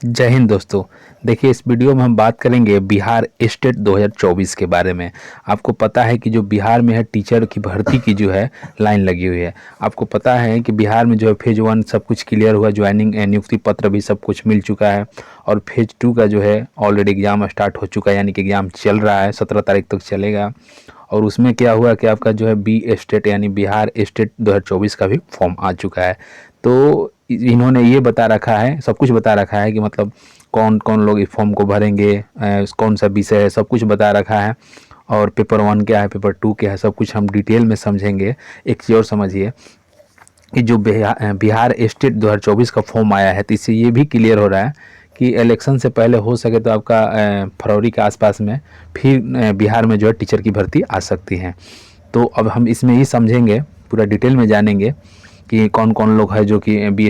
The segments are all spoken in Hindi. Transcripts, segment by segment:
जय हिंद दोस्तों। देखिए, इस वीडियो में हम बात करेंगे बिहार स्टेट 2024 के बारे में। आपको पता है कि जो बिहार में है टीचर की भर्ती की जो है लाइन लगी हुई है। आपको पता है कि बिहार में जो है फेज 1 सब कुछ क्लियर हुआ, ज्वाइनिंग नियुक्ति पत्र भी सब कुछ मिल चुका है और फेज 2 का जो है ऑलरेडी एग्ज़ाम स्टार्ट हो चुका है, यानी कि एग्ज़ाम चल रहा है, 17 तारीख तक चलेगा। और उसमें क्या हुआ कि आपका जो है बी स्टेट यानी बिहार स्टेट 2024 का भी फॉर्म आ चुका है। तो इन्होंने ये बता रखा है, सब कुछ बता रखा है कि मतलब कौन कौन लोग इस फॉर्म को भरेंगे, कौन सा विषय है, सब कुछ बता रखा है। और पेपर 1 क्या है, पेपर 2 क्या है, सब कुछ हम डिटेल में समझेंगे। एक चीज़ और समझिए कि जो बिहार स्टेट 2024 का फॉर्म आया है, तो इससे ये भी क्लियर हो रहा है कि इलेक्शन से पहले हो सके तो आपका फरवरी के आसपास में फिर बिहार में जो है टीचर की भर्ती आ सकती है। तो अब हम इसमें ये समझेंगे, पूरा डिटेल में जानेंगे कि कौन कौन लोग हैं जो कि बी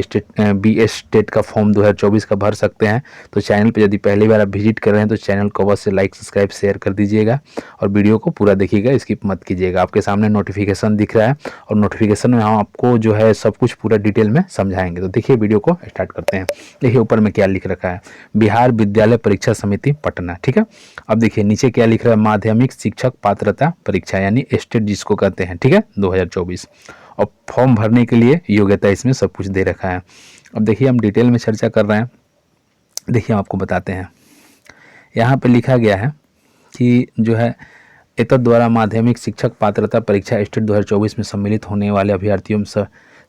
एस टेट का फॉर्म 2024 का भर सकते हैं। तो चैनल पे यदि पहली बार आप विजिट कर रहे हैं तो चैनल को अवश्य से लाइक सब्सक्राइब शेयर कर दीजिएगा और वीडियो को पूरा देखिएगा, स्किप मत कीजिएगा। आपके सामने नोटिफिकेशन दिख रहा है और नोटिफिकेशन में हम आपको जो है सब कुछ पूरा डिटेल में समझाएंगे। तो देखिए, वीडियो को स्टार्ट करते हैं। देखिए ऊपर में क्या लिख रखा है, बिहार विद्यालय परीक्षा समिति पटना। ठीक है, अब देखिए नीचे क्या लिख रहा है, माध्यमिक शिक्षक पात्रता परीक्षा यानी स्टेट जिसको कहते हैं, ठीक है, 2024। और फॉर्म भरने के लिए योग्यता इसमें सब कुछ दे रखा है। अब देखिए हम डिटेल में चर्चा कर रहे हैं। देखिए हम आपको बताते हैं, यहाँ पे लिखा गया है कि जो है एतद द्वारा माध्यमिक शिक्षक पात्रता परीक्षा स्टेट 2024 में सम्मिलित होने वाले अभ्यर्थियों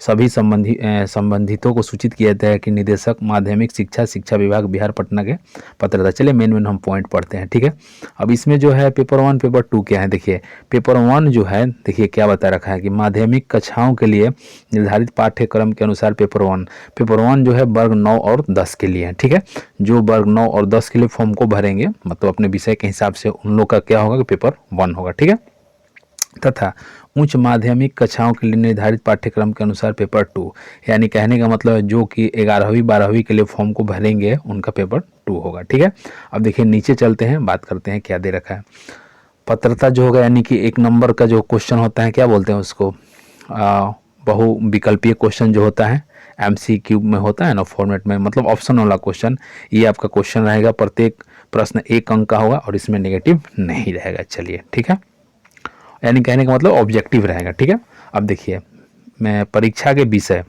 सभी संबंधितों को सूचित किया जाता है कि निदेशक माध्यमिक शिक्षा विभाग बिहार पटना के पात्रता। चलिए मेन हम पॉइंट पढ़ते हैं। ठीक है, अब इसमें जो है पेपर 1 पेपर 2 क्या है। देखिए पेपर 1 जो है, देखिए क्या बता रखा है कि माध्यमिक कक्षाओं के लिए निर्धारित पाठ्यक्रम के अनुसार पेपर 1 जो है वर्ग 9 और 10 के लिए है। ठीक है, जो वर्ग 9 और 10 के लिए फॉर्म को भरेंगे, मतलब अपने विषय के हिसाब से उन लोग का क्या होगा कि पेपर 1 होगा। ठीक है, तथा उच्च माध्यमिक कक्षाओं के लिए निर्धारित पाठ्यक्रम के अनुसार पेपर 2, यानी कहने का मतलब है जो कि 11वीं 12वीं के लिए फॉर्म को भरेंगे उनका पेपर 2 होगा। ठीक है, अब देखिए नीचे चलते हैं, बात करते हैं क्या दे रखा है। पत्रता जो होगा यानी कि 1 नंबर का जो क्वेश्चन होता है, क्या बोलते हैं उसको, बहुविकल्पीय क्वेश्चन जो होता है, MCQ में होता है ना फॉर्मेट में, मतलब ऑप्शन वाला क्वेश्चन, ये आपका क्वेश्चन रहेगा। प्रत्येक प्रश्न 1 अंक का होगा और इसमें नेगेटिव नहीं रहेगा। चलिए ठीक है, यानी कहने का मतलब ऑब्जेक्टिव रहेगा। ठीक है, अब देखिए मैं परीक्षा के विषय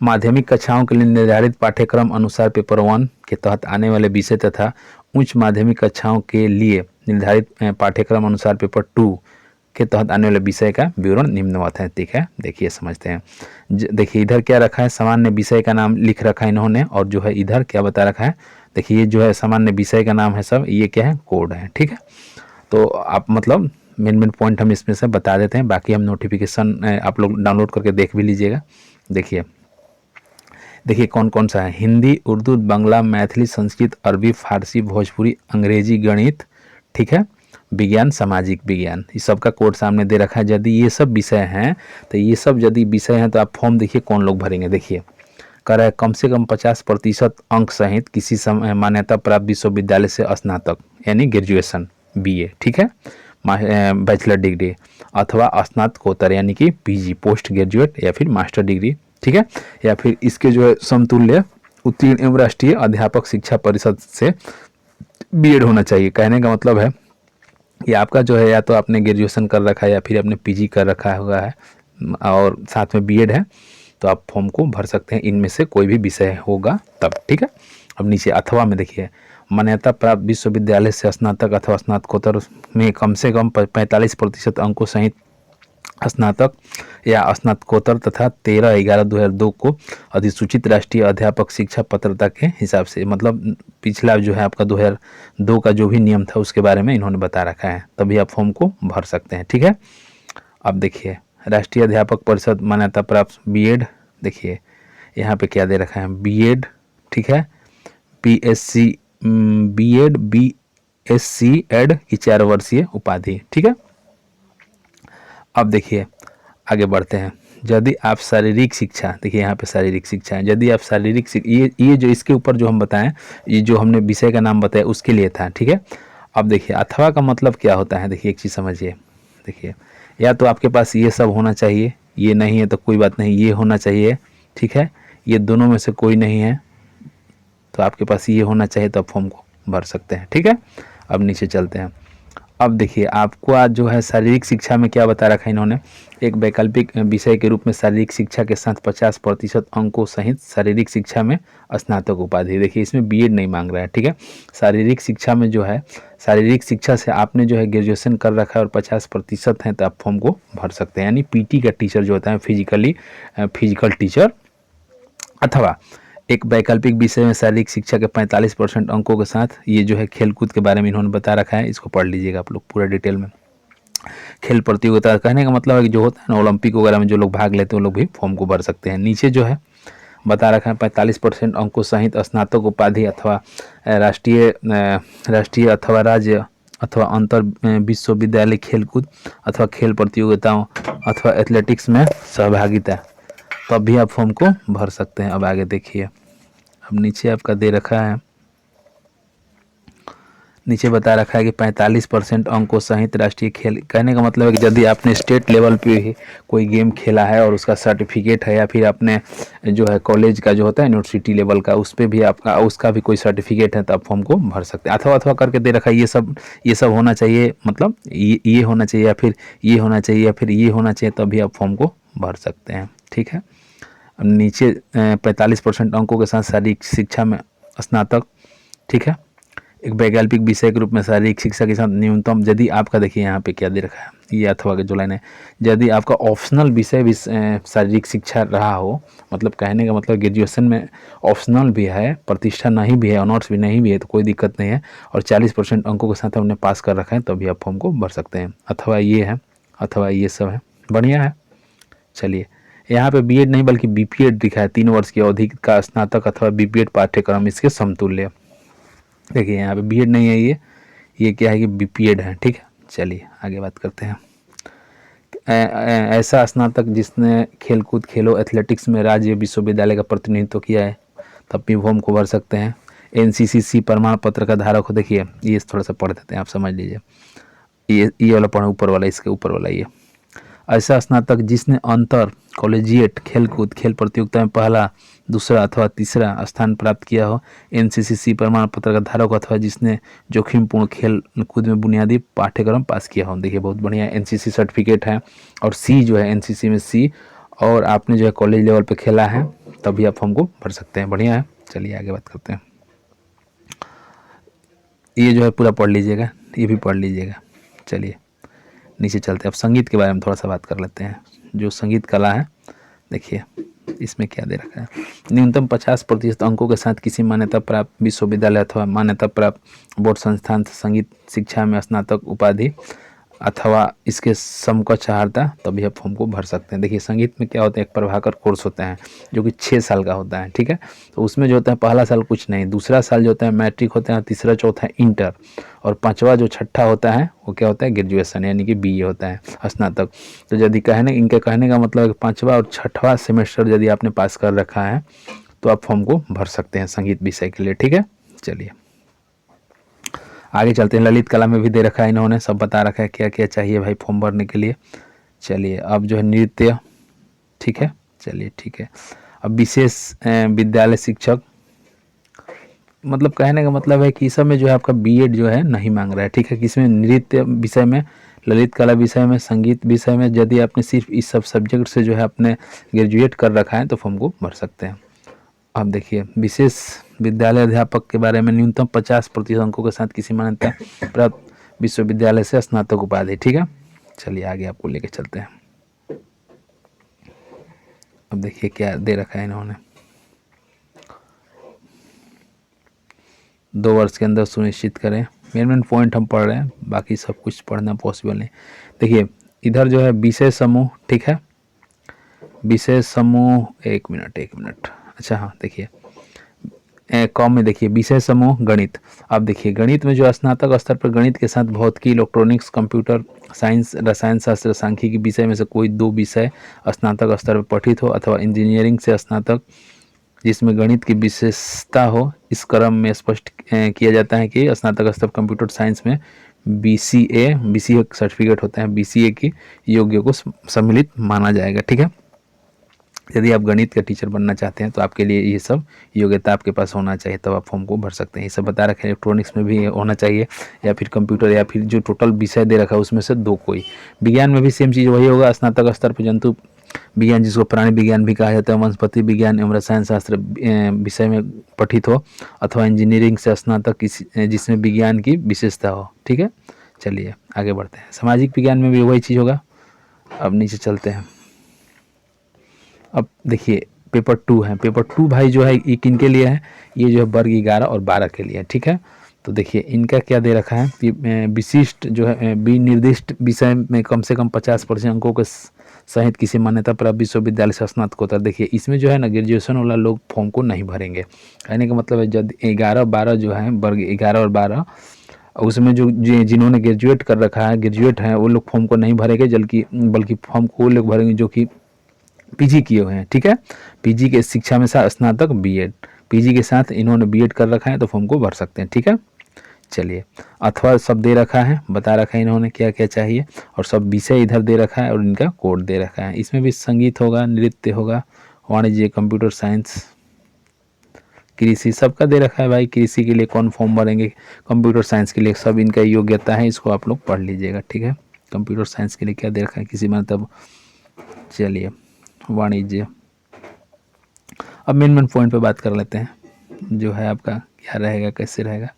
माध्यमिक कक्षाओं के लिए निर्धारित पाठ्यक्रम अनुसार पेपर 1 के तहत आने वाले विषय तथा उच्च माध्यमिक कक्षाओं के लिए निर्धारित पाठ्यक्रम अनुसार पेपर 2 के तहत आने वाले विषय का विवरण निम्नवत है। ठीक है, देखिए समझते हैं। देखिए इधर क्या रखा है, सामान्य विषय का नाम लिख रखा है इन्होंने, और जो है इधर क्या बता रखा है, देखिए ये जो है सामान्य विषय का नाम है सब, ये क्या है, कोड है। ठीक है, तो आप मतलब मेन पॉइंट हम इसमें से बता देते हैं, बाकी हम नोटिफिकेशन आप लोग डाउनलोड करके देख भी लीजिएगा। देखिए कौन कौन सा है, हिंदी, उर्दू, बांग्ला, मैथिली, संस्कृत, अरबी, फारसी, भोजपुरी, अंग्रेजी, गणित, ठीक है, विज्ञान, सामाजिक विज्ञान, इस सब का कोड सामने दे रखा है। यदि ये सब विषय हैं तो ये सब यदि विषय हैं तो आप फॉर्म देखिए कौन लोग भरेंगे। देखिए कह रहा है कम से कम 50% अंक सहित किसी मान्यता प्राप्त विश्वविद्यालय से स्नातक यानी ग्रेजुएशन BA, ठीक है, बैचलर डिग्री अथवा स्नातकोत्तर यानी कि PG पोस्ट ग्रेजुएट या फिर मास्टर डिग्री, ठीक है, या फिर इसके जो है समतुल्य उत्तीर्ण एवं राष्ट्रीय अध्यापक शिक्षा परिषद से B.Ed होना चाहिए। कहने का मतलब है कि आपका जो है या तो आपने ग्रेजुएशन कर रखा है या फिर आपने PG कर रखा हुआ है और साथ में B.Ed है, तो आप फॉर्म को भर सकते हैं, इनमें से कोई भी विषय होगा तब। ठीक है, अब नीचे अथवा में देखिए, मान्यता प्राप्त विश्वविद्यालय से स्नातक अथवा स्नातकोत्तर में कम से कम 45% अंकों सहित स्नातक या स्नातकोत्तर तथा 13/11/2002 को अधिसूचित राष्ट्रीय अध्यापक शिक्षा पात्रता के हिसाब से, मतलब पिछला जो है आपका 2002 का जो भी नियम था उसके बारे में इन्होंने बता रखा है, तभी आप फॉर्म को भर सकते हैं। ठीक है, अब देखिए राष्ट्रीय अध्यापक परिषद मान्यता प्राप्त B.Ed, देखिए यहाँ पे क्या दे रखा है, B.Ed, ठीक है, BSc B.Ed BSc एड की 4 वर्षीय उपाधि। ठीक है, अब देखिए आगे बढ़ते हैं। यदि आप शारीरिक शिक्षा, देखिए यहाँ पे शारीरिक शिक्षा है, यदि आप शारीरिक ये जो इसके ऊपर जो हम बताएं, ये जो हमने विषय का नाम बताया उसके लिए था। ठीक है, अब देखिए अथवा का मतलब क्या होता है, देखिए एक चीज़ समझिए। देखिए या तो आपके पास ये सब होना चाहिए, ये नहीं है तो कोई बात नहीं, ये होना चाहिए। ठीक है, ये दोनों में से कोई नहीं है तो आपके पास ये होना चाहिए तो आप फॉर्म को भर सकते हैं। ठीक है, अब नीचे चलते हैं। अब देखिए आपको आज जो है शारीरिक शिक्षा में क्या बता रखा है इन्होंने, एक वैकल्पिक विषय के रूप में शारीरिक शिक्षा के साथ 50% अंकों सहित शारीरिक शिक्षा में स्नातक उपाधि। देखिए इसमें बीएड नहीं मांग रहा है। ठीक है, शारीरिक शिक्षा में जो है, शारीरिक शिक्षा से आपने जो है ग्रेजुएशन कर रखा है और 50% है तो आप फॉर्म को भर सकते हैं। यानी पीटी का टीचर जो होता है फिजिकल टीचर, अथवा एक वैकल्पिक विषय में शारीरिक शिक्षा के 45% अंकों के साथ, ये जो है खेलकूद के बारे में इन्होंने बता रखा है, इसको पढ़ लीजिएगा आप लोग पूरा डिटेल में। खेल प्रतियोगिता कहने का मतलब है कि जो होता है ना ओलंपिक वगैरह में जो लोग भाग लेते हैं वो लोग भी फॉर्म को भर सकते हैं। नीचे जो है बता रखा है 45% अंकों सहित स्नातक उपाधि अथवा राष्ट्रीय अथवा राज्य अथवा अंतर विश्वविद्यालय खेलकूद अथवा खेल प्रतियोगिताओं अथवा एथलेटिक्स में सहभागिता, तब भी आप फॉर्म को भर सकते हैं। अब आगे देखिए, अब नीचे आपका दे रखा है, नीचे बता रखा है कि 45% अंकों सहित राष्ट्रीय खेल, कहने का मतलब है कि यदि आपने स्टेट लेवल पे ही कोई गेम खेला है और उसका सर्टिफिकेट है, या फिर आपने जो है कॉलेज का जो होता है यूनिवर्सिटी लेवल का, उस पर भी आपका उसका भी कोई सर्टिफिकेट है तो आप फॉर्म को भर सकते हैं। अथवा करके दे रखा है, ये सब होना चाहिए, मतलब ये होना चाहिए, या फिर ये होना चाहिए, या फिर ये होना चाहिए, तभी आप फॉर्म को भर सकते हैं। ठीक है, अब नीचे 45% अंकों के साथ शारीरिक शिक्षा में स्नातक। ठीक है, एक वैकल्पिक विषय के रूप में शारीरिक शिक्षा के साथ न्यूनतम, यदि आपका, देखिए यहाँ पे क्या दे रखा है, ये अथवा के जो लाइन है, यदि आपका ऑप्शनल विषय भी शारीरिक शिक्षा रहा हो, मतलब कहने का मतलब ग्रेजुएशन में ऑप्शनल भी है, प्रतिष्ठा नहीं भी है, ऑनर्स भी नहीं भी है, तो कोई दिक्कत नहीं है, और 40% अंकों के साथ हमने पास कर रखा है, तभी आप फॉर्म को भर सकते हैं। अथवा ये है, अथवा ये सब है, बढ़िया है। चलिए, यहाँ पे बीएड नहीं बल्कि बीपीएड दिखा है, 3 वर्ष की अवधि का स्नातक अथवा बीपीएड पाठ्यक्रम इसके समतुल्य। देखिए यहाँ पे बीएड नहीं है, ये क्या है कि बीपीएड है। ठीक है, चलिए आगे बात करते हैं। ऐसा स्नातक जिसने खेलकूद, खेलो, एथलेटिक्स में राज्य विश्वविद्यालय का प्रतिनिधित्व किया है, तब भी फॉर्म को भर सकते हैं। एनसीसीसी प्रमाण पत्र का धारक हो, देखिए ये थोड़ा सा पढ़ देते हैं, आप समझ लीजिए, ये वाला पढ़ो, ऊपर वाला, इसके ऊपर वाला। ये ऐसा स्नातक जिसने अंतर कॉलेजिएट खेलकूद, खेल प्रतियोगिता में पहला, दूसरा अथवा तीसरा स्थान प्राप्त किया हो, एनसीसीसी प्रमाण पत्र का धारक, अथवा जिसने जोखिमपूर्ण खेल कूद में बुनियादी पाठ्यक्रम पास किया हो। देखिए बहुत बढ़िया एनसीसी सर्टिफिकेट है, और सी जो है एनसीसी में सी, और आपने जो है कॉलेज लेवल पे खेला है, तभी आप फॉर्म को भर सकते हैं। बढ़िया है, चलिए आगे बात करते हैं। ये जो है पूरा पढ़ लीजिएगा, ये भी पढ़ लीजिएगा। चलिए नीचे चलते हैं, अब संगीत के बारे में थोड़ा सा बात कर लेते हैं। जो संगीत कला है, देखिए इसमें क्या दे रखा है, न्यूनतम 50% अंकों के साथ किसी मान्यता प्राप्त विश्वविद्यालय अथवा मान्यता प्राप्त बोर्ड संस्थान से संगीत शिक्षा में स्नातक उपाधि अथवा इसके समकक्ष चाहता, तभी आप फॉर्म को भर सकते हैं। देखिए संगीत में क्या होता है, एक प्रभाकर कोर्स होता है जो कि 6 साल का होता है। ठीक है, तो उसमें जो होता है पहला साल कुछ नहीं, दूसरा साल जो होता है मैट्रिक होता है, तीसरा चौथा इंटर, और पांचवा जो छठा होता है वो क्या होता है, ग्रेजुएशन, यानी कि बीए होता है, स्नातक। तो यदि इनके कहने का मतलब है कि पाँचवा और छठवां सेमेस्टर यदि आपने पास कर रखा है तो आप फॉर्म को भर सकते हैं संगीत विषय के लिए। ठीक है, चलिए आगे चलते हैं। ललित कला में भी दे रखा है, इन्होंने सब बता रखा है क्या क्या चाहिए भाई फॉर्म भरने के लिए। चलिए अब जो है नृत्य, ठीक है, चलिए ठीक है। अब विशेष विद्यालय शिक्षक, मतलब कहने का मतलब है कि इस सब में जो है आपका बीएड जो है नहीं मांग रहा है। ठीक है, किसमें, नृत्य विषय में, ललित कला विषय में, संगीत विषय में, यदि आपने सिर्फ इस सब सब्जेक्ट से जो है आपने ग्रेजुएट कर रखा है तो फॉर्म को भर सकते हैं। अब देखिए विशेष विद्यालय अध्यापक के बारे में, न्यूनतम 50% अंकों के साथ किसी मान्यता प्राप्त विश्वविद्यालय से स्नातक उपाधि। ठीक है, चलिए आगे आपको लेके चलते हैं। अब देखिए क्या दे रखा है इन्होंने, 2 वर्ष के अंदर सुनिश्चित करें। मेन पॉइंट हम पढ़ रहे हैं, बाकी सब कुछ पढ़ना पॉसिबल नहीं। देखिए इधर जो है विषय समूह, ठीक है, विषय समूह, एक मिनट, अच्छा हाँ, देखिए कॉम में देखिए विषय समूह गणित। अब देखिए गणित में जो स्नातक स्तर पर गणित के साथ भौतिकी, इलेक्ट्रॉनिक्स, कंप्यूटर साइंस, रसायन शास्त्र, सांख्यिकी विषय में से कोई 2 विषय स्नातक स्तर पर पठित हो, अथवा इंजीनियरिंग से स्नातक जिसमें गणित की विशेषता हो, इस क्रम में स्पष्ट किया जाता है कि स्नातक स्तर कंप्यूटर साइंस में बीसीए सर्टिफिकेट होता है, बीसीए की योग्य को सम्मिलित माना जाएगा। ठीक है, यदि आप गणित का टीचर बनना चाहते हैं तो आपके लिए ये सब योग्यता आपके पास होना चाहिए, तब आप फॉर्म को भर सकते हैं। ये सब बता रखे हैं। इलेक्ट्रॉनिक्स में भी होना चाहिए, या फिर कंप्यूटर, या फिर जो टोटल विषय दे रखा है उसमें से दो कोई। विज्ञान में भी सेम चीज़ वही होगा, स्नातक स्तर पर जंतु विज्ञान, जिसको प्राणी विज्ञान भी कहा जाता है, वनस्पति विज्ञान एवं रसायन शास्त्र विषय में पठित हो, अथवा इंजीनियरिंग से स्नातक जिसमें विज्ञान की विशेषता हो। ठीक है, चलिए आगे बढ़ते हैं। सामाजिक विज्ञान में भी वही चीज़ होगा। अब नीचे चलते हैं। अब देखिए पेपर 2 है। पेपर 2 भाई जो है ये किन के लिए है, ये जो है वर्ग 11 और 12 के लिए। ठीक है, तो देखिए इनका क्या दे रखा है कि विशिष्ट जो है विनिर्दिष्ट विषय में कम से कम 50% अंकों के सहित किसी मान्यता प्राप्त विश्वविद्यालय से स्नातकोत्तर। देखिए इसमें जो है ना ग्रेजुएशन वाला लोग फॉर्म को नहीं भरेंगे। कहने का मतलब है जब 11-12 जो है वर्ग 11 और 12, उसमें जो जिन्होंने ग्रेजुएट कर रखा है, ग्रेजुएट हैं, वो लोग फॉर्म को नहीं भरेंगे, बल्कि फॉर्म को वो लोग भरेंगे जो कि पीजी किए हुए हैं। ठीक है, पीजी के शिक्षा में स्नातक बीएड, पीजी के साथ इन्होंने बीएड कर रखा है तो फॉर्म को भर सकते हैं। ठीक है, चलिए अथवा सब दे रखा है, बता रखा है इन्होंने क्या क्या चाहिए, और सब विषय इधर दे रखा है और इनका कोड दे रखा है। इसमें भी संगीत होगा, नृत्य होगा, वाणिज्य, कंप्यूटर साइंस, कृषि, सबका दे रखा है भाई। कृषि के लिए कौन फॉर्म भरेंगे, कंप्यूटर साइंस के लिए, सब इनका योग्यता है, इसको आप लोग पढ़ लीजिएगा। ठीक है, कंप्यूटर साइंस के लिए क्या दे रखा है किसी मतलब। चलिए वाणिज्य। अब मेन पॉइंट पे बात कर लेते हैं, जो है आपका क्या रहेगा, कैसे रहेगा।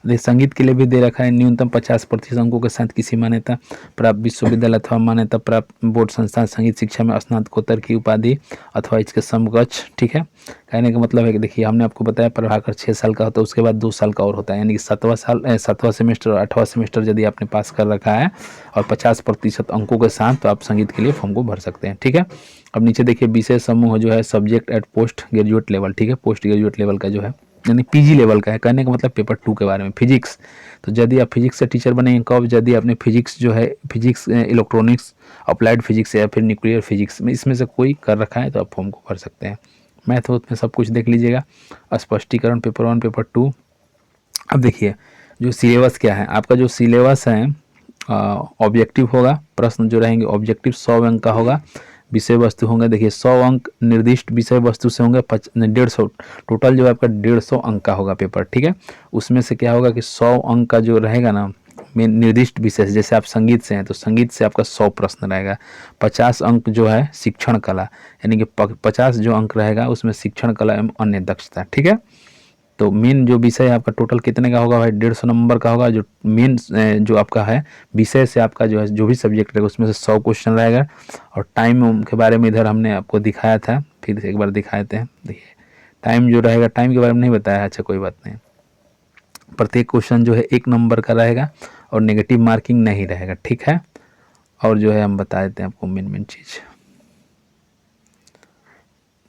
संगीत के लिए भी दे रखा है न्यूनतम 50% अंकों के साथ किसी मान्यता प्राप्त विश्वविद्यालय अथवा मान्यता प्राप्त बोर्ड संस्थान संगीत शिक्षा में स्नातकोत्तर की उपाधि अथवा इसके समकक्ष। ठीक है, कहने का मतलब है कि देखिए हमने आपको बताया प्रभाकर 6 साल का होता है, उसके बाद 2 साल का और होता है, यानी कि 7वां सेमेस्टर और 8वां सेमेस्टर यदि आपने पास कर रखा है और 50% अंकों के साथ, तो आप संगीत के लिए फॉर्म को भर सकते हैं। ठीक है, अब नीचे देखिए विषय समूह जो है subject at post graduate level. ठीक है, पोस्ट ग्रेजुएट लेवल का जो है यानी पीजी लेवल का है। कहने का मतलब पेपर 2 के बारे में फिजिक्स, तो यदि आप फिजिक्स से टीचर बनेंगे कब, यदि आपने फिजिक्स जो है फिजिक्स, इलेक्ट्रॉनिक्स, अप्लाइड फिजिक्स या फिर न्यूक्लियर फिजिक्स में इसमें से कोई कर रखा है तो आप फॉर्म को भर सकते हैं। मैथ में सब कुछ देख लीजिएगा। स्पष्टीकरण पेपर 1 पेपर 2। अब देखिए जो सिलेबस क्या है, आपका जो सिलेबस है ऑब्जेक्टिव होगा, प्रश्न जो रहेंगे ऑब्जेक्टिव 100 अंक का होगा, विषय वस्तु होंगे देखिए 100 अंक निर्दिष्ट विषय वस्तु से होंगे, 150, टोटल जो है आपका 150 अंक का होगा पेपर। ठीक है, उसमें से क्या होगा कि 100 अंक का जो रहेगा ना मेन निर्दिष्ट विषय से, जैसे आप संगीत से हैं तो संगीत से आपका 100 प्रश्न रहेगा। 50 अंक जो है शिक्षण कला, यानी कि 50 जो अंक रहेगा उसमें शिक्षण कला एवं अन्य दक्षता। ठीक है, तो मेन जो विषय आपका टोटल कितने का होगा भाई, 150 नंबर का होगा। जो मेन जो आपका है विषय से आपका जो है जो भी सब्जेक्ट रहेगा उसमें से 100 क्वेश्चन रहेगा। और टाइम के बारे में इधर हमने आपको दिखाया था, फिर से एक बार दिखाए थे। देखिए टाइम जो रहेगा, टाइम के बारे में नहीं बताया, अच्छा कोई बात नहीं। प्रत्येक क्वेश्चन जो है 1 नंबर का रहेगा और नेगेटिव मार्किंग नहीं रहेगा। ठीक है, और जो है हम बता देते हैं आपको मेन चीज़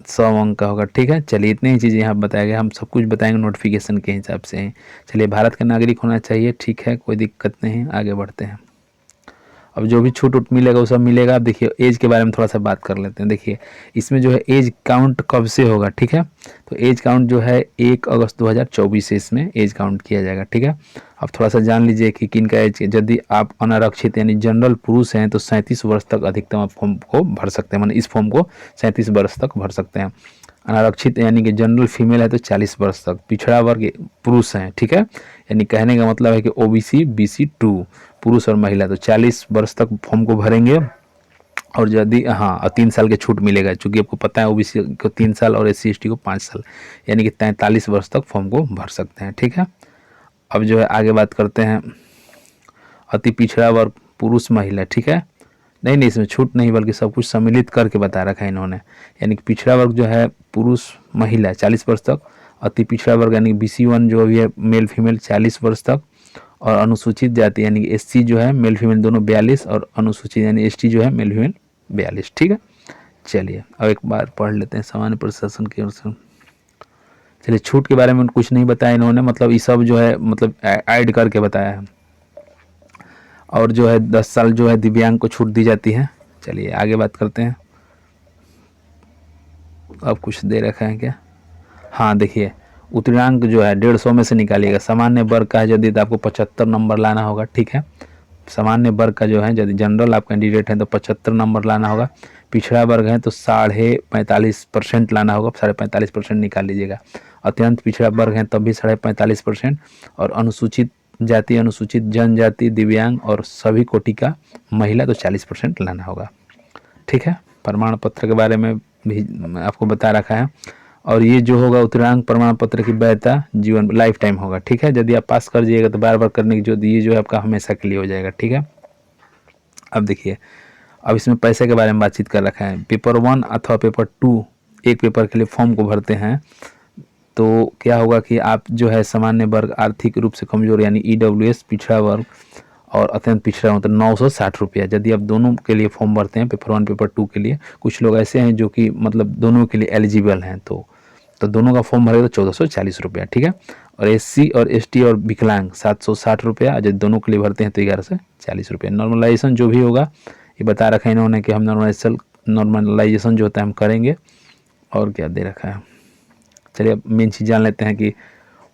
100 अंक का होगा। ठीक है, चलिए इतनी ही चीज़ें यहाँ बताया गया, हम सब कुछ बताएंगे नोटिफिकेशन के हिसाब से। चलिए भारत का नागरिक होना चाहिए। ठीक है, कोई दिक्कत नहीं, आगे बढ़ते हैं। अब जो भी छूट उट मिलेगा वो सब मिलेगा। अब देखिए एज के बारे में थोड़ा सा बात कर लेते हैं। देखिए इसमें जो है एज काउंट कब से होगा, ठीक है, तो एज काउंट जो है 1 अगस्त 2024 से इसमें एज काउंट किया जाएगा। ठीक है, अब थोड़ा सा जान लीजिए कि किन का एज, यदि आप अनारक्षित यानी जनरल पुरुष हैं तो 37 वर्ष तक अधिकतम आप फॉर्म को भर सकते हैं, मतलब इस फॉर्म को 37 वर्ष तक भर सकते हैं। अनारक्षित यानी कि जनरल फीमेल है तो 40 वर्ष तक, पिछड़ा वर्ग पुरुष हैं। ठीक है, यानी कहने का मतलब है कि ओबीसी BC2 पुरुष और महिला तो 40 वर्ष तक फॉर्म को भरेंगे। और यदि 3 साल के छूट मिलेगा, चूँकि आपको पता है ओबीसी को 3 साल और SC/ST को 5 साल, यानी कि 43 वर्ष तक फॉर्म को भर सकते हैं। ठीक है, अब जो है आगे बात करते हैं अति पिछड़ा वर्ग पुरुष महिला। ठीक है, नहीं इसमें छूट नहीं बल्कि सब कुछ सम्मिलित करके बता रखा है इन्होंने। यानी कि पिछड़ा वर्ग जो है पुरुष महिला 40 वर्ष तक, अति पिछड़ा वर्ग यानी BC1 जो भी है मेल फीमेल 40 वर्ष तक, और अनुसूचित जाति यानी कि SC जो है मेल फीमेल दोनों 42, और अनुसूचित यानी ST जो है मेल फीमेल 42। ठीक है, चलिए अब एक बार पढ़ लेते हैं सामान्य प्रशासन की ओर से। चलिए छूट के बारे में कुछ नहीं बताया इन्होंने, मतलब ये सब जो है मतलब ऐड करके बताया है। और जो है 10 साल जो है दिव्यांग को छूट दी जाती है। चलिए आगे बात करते हैं। अब कुछ दे रखा है क्या, हाँ देखिए उत्तीर्णांक जो है 150 में से निकालिएगा। सामान्य वर्ग का है यदि तो आपको 75 नंबर लाना होगा। ठीक है, सामान्य वर्ग का जो है, यदि जनरल आप कैंडिडेट हैं तो 75 नंबर लाना होगा, पिछड़ा वर्ग है तो 45.5% लाना होगा, 45.5% निकाल लीजिएगा, अत्यंत पिछड़ा वर्ग है तब भी 45.5%, और अनुसूचित जाति, अनुसूचित जनजाति, दिव्यांग और सभी कोटि का महिला तो 40% लाना होगा। ठीक है, प्रमाण पत्र के बारे में भी आपको बता रखा है। और ये जो होगा उत्तीर्णांक प्रमाण पत्र की वैधता जीवन लाइफ टाइम होगा। ठीक है, यदि आप पास कर जाइएगा तो बार बार करने की जो ये जो है आपका हमेशा के लिए हो जाएगा। ठीक है, अब देखिए, अब इसमें पैसे के बारे में बातचीत कर रखा है। पेपर 1 अथवा पेपर 2 एक पेपर के लिए फॉर्म को भरते हैं तो क्या होगा कि आप जो है सामान्य वर्ग, आर्थिक रूप से कमजोर यानी EWS, पिछड़ा वर्ग और अत्यंत पिछड़ा मतलब 960 रुपया, यदि आप दोनों के लिए फॉर्म भरते हैं पेपर 1 पेपर 2 के लिए। कुछ लोग ऐसे हैं जो कि मतलब दोनों के लिए एलिजिबल हैं, तो दोनों का फॉर्म भरेगा तो 1440 रुपया। ठीक है, और SC और ST और विकलांग 760 रुपया, जब दोनों के लिए भरते हैं तो 1140 रुपया। नॉर्मलाइजेशन जो भी होगा ये बता रखा है इन्होंने कि हम नॉर्मलाइजेशन जो होता है हम करेंगे। और क्या दे रखा है, चलिए अब मेन चीज़ जान लेते हैं कि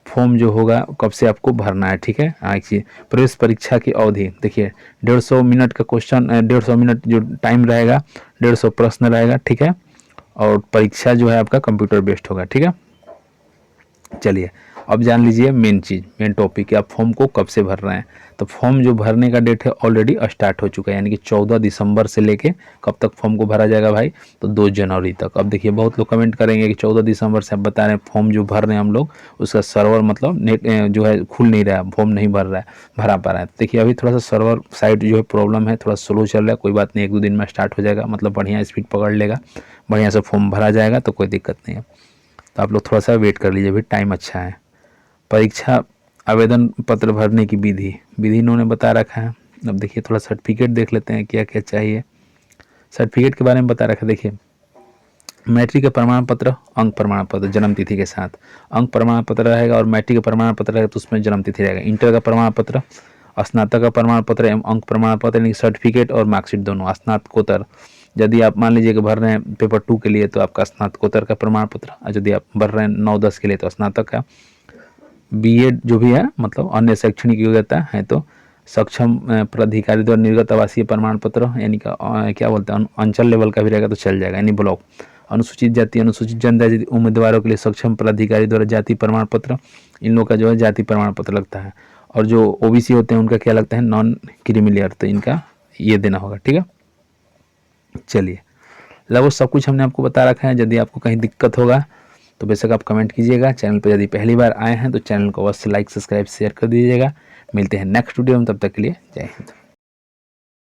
फॉर्म जो होगा कब से आपको भरना है। ठीक है, एक चीज, प्रवेश परीक्षा की अवधि देखिए 150 मिनट का क्वेश्चन, 150 मिनट जो टाइम रहेगा, 150 प्रश्न रहेगा। ठीक है, और परीक्षा जो है आपका कंप्यूटर बेस्ड होगा। ठीक है, चलिए अब जान लीजिए मेन चीज़, मेन टॉपिक, आप फॉर्म को कब से भर रहे हैं। तो फॉर्म जो भरने का डेट है ऑलरेडी स्टार्ट हो चुका है, यानी कि 14 दिसंबर से लेके कब तक फॉर्म को भरा जाएगा भाई, तो 2 जनवरी तक। अब देखिए बहुत लोग कमेंट करेंगे कि 14 दिसंबर से आप बता रहे हैं फॉर्म जो भर रहे हैं हम लोग, उसका सर्वर मतलब नेट जो है खुल नहीं रहा है, फॉर्म नहीं भरा पा रहा है। देखिए अभी थोड़ा सा सर्वर साइड जो है प्रॉब्लम है, थोड़ा स्लो चल रहा है, कोई बात नहीं, 1-2 दिन में स्टार्ट हो जाएगा, मतलब बढ़िया स्पीड पकड़ लेगा, बढ़िया से फॉर्म भरा जाएगा, तो कोई दिक्कत नहीं है। तो आप लोग थोड़ा सा वेट कर लीजिए, अभी टाइम अच्छा है। परीक्षा आवेदन पत्र भरने की विधि इन्होंने बता रखा है। अब देखिए थोड़ा सर्टिफिकेट देख लेते हैं क्या क्या चाहिए। सर्टिफिकेट के बारे में बता रखा है, देखिए मैट्रिक का प्रमाण पत्र, अंक प्रमाण पत्र जन्म तिथि के साथ, अंक प्रमाण पत्र रहेगा, और मैट्रिक का प्रमाण पत्र रहेगा तो उसमें जन्म तिथि रहेगा। इंटर का प्रमाण पत्र, स्नातक का प्रमाण पत्र एवं अंक प्रमाण पत्र, यानी सर्टिफिकेट और मार्कशीट दोनों। स्नातकोत्तर, यदि आप मान लीजिए कि भर रहे हैं पेपर 2 के लिए तो आपका स्नातकोत्तर का प्रमाण पत्र, और यदि आप भर रहे हैं 9-10 के लिए तो स्नातक का। BEड जो भी है मतलब अन्य शैक्षणिक योग्यता है तो सक्षम प्राधिकारी द्वारा निर्गत आवासीय प्रमाण पत्र, यानी क्या बोलते हैं अंचल लेवल का भी रहेगा तो चल जाएगा, यानी ब्लॉक। अनुसूचित जाति, अनुसूचित जनजाति उम्मीदवारों के लिए सक्षम प्राधिकारी द्वारा जाति प्रमाण पत्र, इन लोग का जो है जाति प्रमाण पत्र लगता है। और जो OBC होते हैं उनका क्या लगता है, नॉन क्रीमी, तो इनका ये देना होगा। ठीक है, चलिए लगभग सब कुछ हमने आपको बता रखा है। यदि आपको कहीं दिक्कत होगा तो बेशक आप कमेंट कीजिएगा। चैनल पर यदि पहली बार आए हैं तो चैनल को अवश्य लाइक, सब्सक्राइब, शेयर कर दीजिएगा। मिलते हैं नेक्स्ट वीडियो में, तब तक के लिए जय हिंद।